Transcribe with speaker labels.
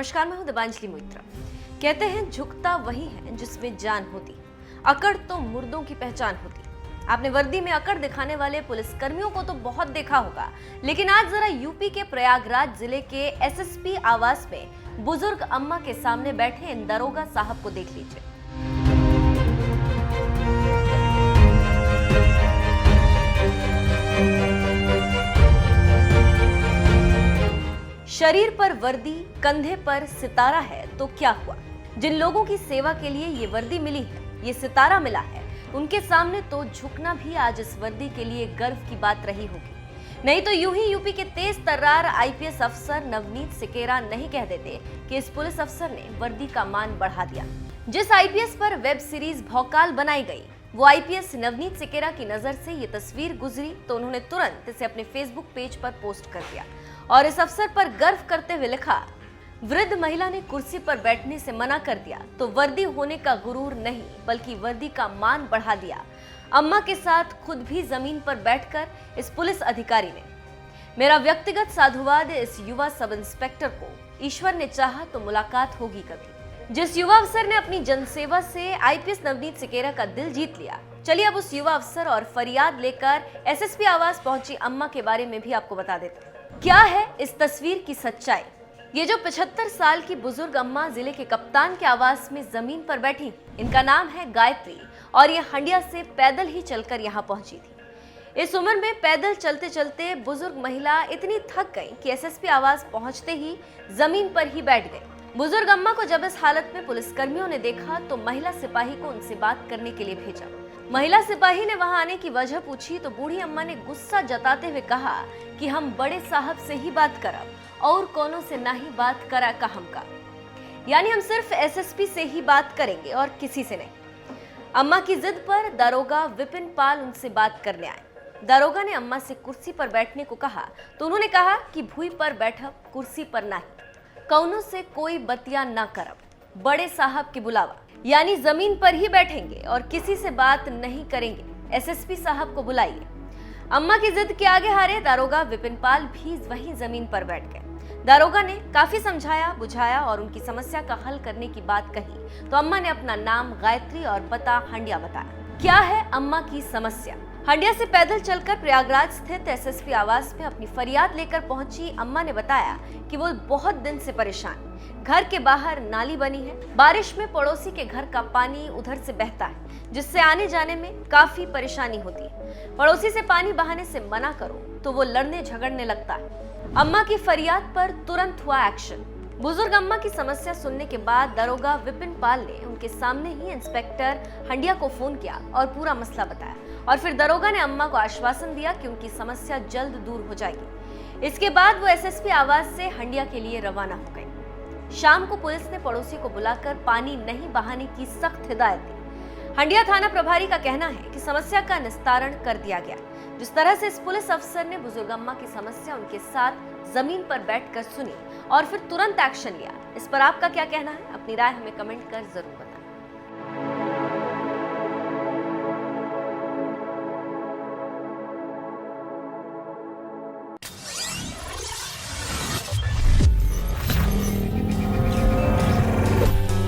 Speaker 1: नमस्कार, मैं हूं दिबांजलि मोइत्रा। कहते हैं झुकता वही है जिसमें जान होती, अकड़ तो मुर्दों की पहचान होती। आपने वर्दी में अकड़ दिखाने वाले पुलिस कर्मियों को तो बहुत देखा होगा, लेकिन आज जरा यूपी के प्रयागराज जिले के एसएसपी आवास में बुजुर्ग अम्मा के सामने बैठे इन दरोगा साहब को देख लीजिए। शरीर पर वर्दी, कंधे पर सितारा है तो क्या हुआ? जिन लोगों की सेवा के लिए ये वर्दी मिली है, ये सितारा मिला है, उनके सामने तो झुकना भी आज इस वर्दी के लिए गर्व की बात रही होगी। नहीं तो यूं ही यूपी के तेज तर्रार आईपीएस अफसर नवनीत सिकेरा नहीं कह देते कि इस पुलिस अफसर ने वर्दी का मान बढ़ा दिया। जिस आईपीएस पर वेब सीरीज भौकाल बनाई गई, वो आईपीएस नवनीत सिकेरा की नजर से ये तस्वीर गुजरी तो उन्होंने तुरंत इसे अपने फेसबुक पेज पर पोस्ट कर दिया और इस अवसर पर गर्व करते हुए लिखा, वृद्ध महिला ने कुर्सी पर बैठने से मना कर दिया तो वर्दी होने का गुरूर नहीं बल्कि वर्दी का मान बढ़ा दिया। अम्मा के साथ खुद भी जमीन पर बैठकर इस पुलिस अधिकारी ने। मेरा व्यक्तिगत साधुवाद इस युवा सब इंस्पेक्टर को, ईश्वर ने चाहा तो मुलाकात होगी कभी। जिस युवा अफसर ने अपनी जनसेवा से आईपीएस नवनीत सिकेरा का दिल जीत लिया, चलिए अब उस युवा अफसर और फरियाद लेकर एसएसपी आवास पहुंची अम्मा के बारे में भी आपको बता देते हैं। क्या है इस तस्वीर की सच्चाई? ये जो 75 साल की बुजुर्ग अम्मा जिले के कप्तान के आवास में जमीन पर बैठी, इनका नाम है गायत्री और ये हंडिया से पैदल ही चलकर यहाँ पहुंची थी। इस उम्र में पैदल चलते चलते बुजुर्ग महिला इतनी थक गई कि एसएसपी आवास पहुंचते ही जमीन पर ही बैठ गई। बुजुर्ग अम्मा को जब इस हालत में पुलिसकर्मियों ने देखा तो महिला सिपाही को उनसे बात करने के लिए भेजा। महिला सिपाही ने वहां आने की वजह पूछी तो बूढ़ी अम्मा ने गुस्सा जताते हुए कहा कि हम बड़े साहब से ही बात करब और कोनो से ना ही बात करा का हमका, यानी हम सिर्फ एसएसपी से ही बात करेंगे और किसी से नहीं। अम्मा की जिद पर दारोगा विपिन पाल उनसे बात करने आए। दारोगा ने अम्मा से कुर्सी पर बैठने को कहा तो उन्होंने कहा कि भूई पर बैठब, कुर्सी पर नहीं, कौनों से कोई बतिया ना करब, बड़े साहब की बुलावा, यानी जमीन पर ही बैठेंगे और किसी से बात नहीं करेंगे, एसएसपी साहब को बुलाइए। अम्मा की जिद के आगे हारे दारोगा विपिन पाल भी वहीं जमीन पर बैठ गए। दारोगा ने काफी समझाया बुझाया और उनकी समस्या का हल करने की बात कही तो अम्मा ने अपना नाम गायत्री और पता हंडिया बताया। क्या है अम्मा की समस्या? हंडिया से पैदल चलकर प्रयागराज स्थित एसएसपी आवास में अपनी फरियाद लेकर पहुंची अम्मा ने बताया कि वो बहुत दिन से परेशान। घर के बाहर नाली बनी है, बारिश में पड़ोसी के घर का पानी उधर से बहता है, जिससे आने जाने में काफी परेशानी होती है। पड़ोसी से पानी बहाने से मना करो तो वो लड़ने झगड़ने लगता है। अम्मा की फरियाद पर तुरंत हुआ एक्शन। बुजुर्ग अम्मा की समस्या सुनने के बाद दारोगा विपिन पाल ने उनके सामने ही इंस्पेक्टर हंडिया को फोन किया और पूरा मसला बताया और फिर दारोगा ने अम्मा को आश्वासन दिया कि उनकी समस्या जल्द दूर हो जाएगी। इसके बाद वो एसएसपी आवास से हंडिया के लिए रवाना हो गई। शाम को पुलिस ने पड़ोसी को बुलाकर पानी नहीं बहाने की सख्त हिदायत दी। हंडिया थाना प्रभारी का कहना है कि समस्या का निस्तारण कर दिया गया। जिस तरह से इस पुलिस अफसर ने बुजुर्ग अम्मा की समस्या उनके साथ जमीन पर बैठकर सुनी और फिर तुरंत एक्शन लिया, इस पर आपका क्या कहना है? अपनी राय हमें कमेंट कर जरूर बताएं।